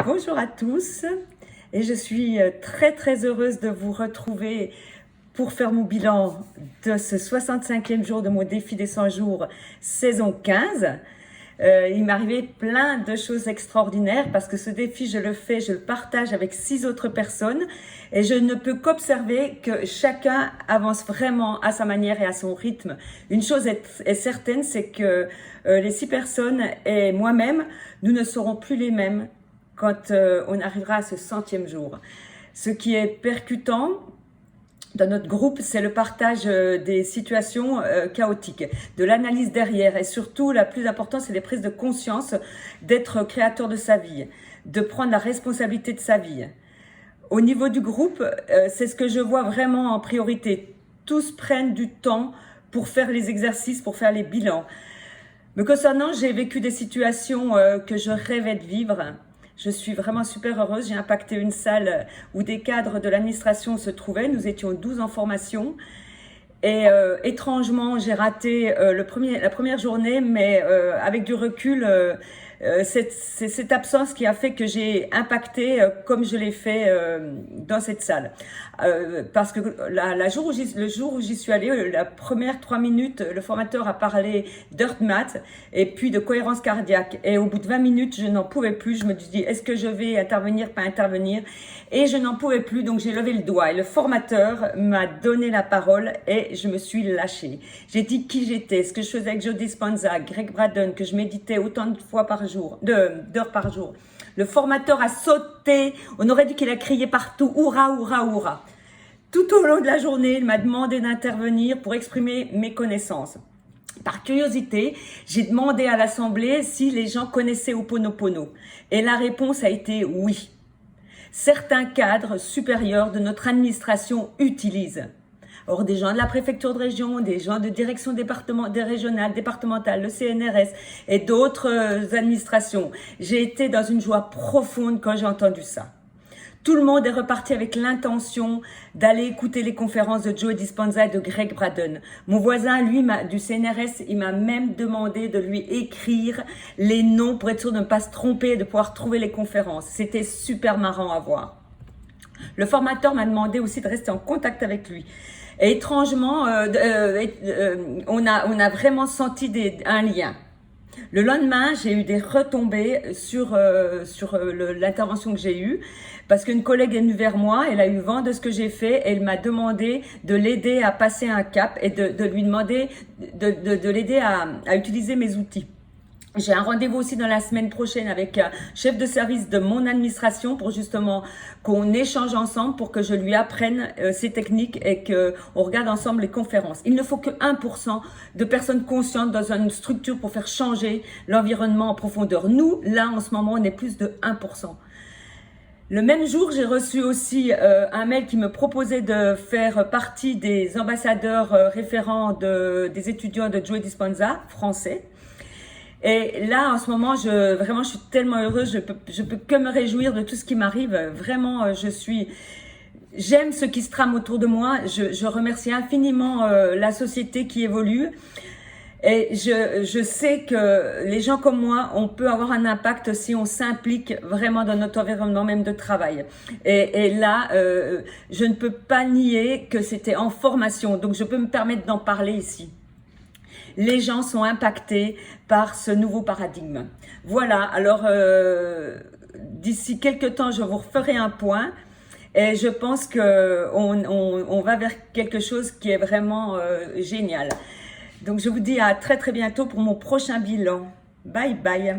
Bonjour à tous et je suis très heureuse de vous retrouver pour faire mon bilan de ce 65e jour de mon défi des 100 jours saison 15. Il m'est arrivé plein de choses extraordinaires parce que ce défi, je le partage avec 6 autres personnes et je ne peux qu'observer que chacun avance vraiment à sa manière et à son rythme. Une chose est certaine, c'est que les 6 personnes et moi-même, nous ne serons plus les mêmes quand on arrivera à ce 100e jour. Ce qui est percutant dans notre groupe, c'est le partage des situations chaotiques, de l'analyse derrière et surtout, la plus importante, c'est les prises de conscience d'être créateur de sa vie, de prendre la responsabilité de sa vie. Au niveau du groupe, c'est ce que je vois vraiment en priorité. Tous prennent du temps pour faire les exercices, pour faire les bilans. Me concernant, j'ai vécu des situations que je rêvais de vivre. Je suis vraiment super heureuse. J'ai impacté une salle où des cadres de l'administration se trouvaient. Nous étions 12 en formation. Et étrangement, j'ai raté la première journée, mais avec du recul, c'est cette absence qui a fait que j'ai impacté comme je l'ai fait dans cette salle. Parce que le jour où j'y suis allée, la première 3 minutes, le formateur a parlé d'HeartMath et puis de cohérence cardiaque. Et au bout de 20 minutes, je n'en pouvais plus. Je me suis dit, est-ce que je vais intervenir, pas intervenir? Et je n'en pouvais plus, donc j'ai levé le doigt. Et le formateur m'a donné la parole et je me suis lâchée. J'ai dit qui j'étais, ce que je faisais avec Joe Dispenza, Greg Braden, que je méditais autant de fois par jour, d'heures par jour. Le formateur a sauté, on aurait dit qu'il a crié partout, hurrah, hurrah, hurrah. Tout au long de la journée, il m'a demandé d'intervenir pour exprimer mes connaissances. Par curiosité, j'ai demandé à l'Assemblée si les gens connaissaient Ho'oponopono. Et la réponse a été oui. Certains cadres supérieurs de notre administration utilisent. Or, des gens de la préfecture de région, des gens de direction régionale, départementale, le CNRS et d'autres administrations. J'ai été dans une joie profonde quand j'ai entendu ça. Tout le monde est reparti avec l'intention d'aller écouter les conférences de Joe Dispenza et de Greg Braden. Mon voisin, lui, du CNRS, il m'a même demandé de lui écrire les noms pour être sûr de ne pas se tromper et de pouvoir trouver les conférences. C'était super marrant à voir. Le formateur m'a demandé aussi de rester en contact avec lui. Et étrangement, on a vraiment senti un lien. Le lendemain, j'ai eu des retombées sur l'intervention que j'ai eue parce qu'une collègue est venue vers moi, elle a eu vent de ce que j'ai fait et elle m'a demandé de l'aider à passer un cap et de lui demander de l'aider à utiliser mes outils. J'ai un rendez-vous aussi dans la semaine prochaine avec un chef de service de mon administration pour justement qu'on échange ensemble pour que je lui apprenne ces techniques et qu'on regarde ensemble les conférences. Il ne faut que 1% de personnes conscientes dans une structure pour faire changer l'environnement en profondeur. Nous, là, en ce moment, on est plus de 1%. Le même jour, j'ai reçu aussi un mail qui me proposait de faire partie des ambassadeurs référents des étudiants de Joe Dispenza, français. Et là, en ce moment, je suis tellement heureuse, je peux que me réjouir de tout ce qui m'arrive. Vraiment, j'aime ce qui se trame autour de moi. Je remercie infiniment la société qui évolue. Et je sais que les gens comme moi, on peut avoir un impact si on s'implique vraiment dans notre environnement même de travail. Et là, je ne peux pas nier que c'était en formation, donc je peux me permettre d'en parler ici. Les gens sont impactés par ce nouveau paradigme. Voilà, alors d'ici quelques temps, je vous referai un point et je pense qu'on va vers quelque chose qui est vraiment génial. Donc je vous dis à très bientôt pour mon prochain bilan. Bye bye.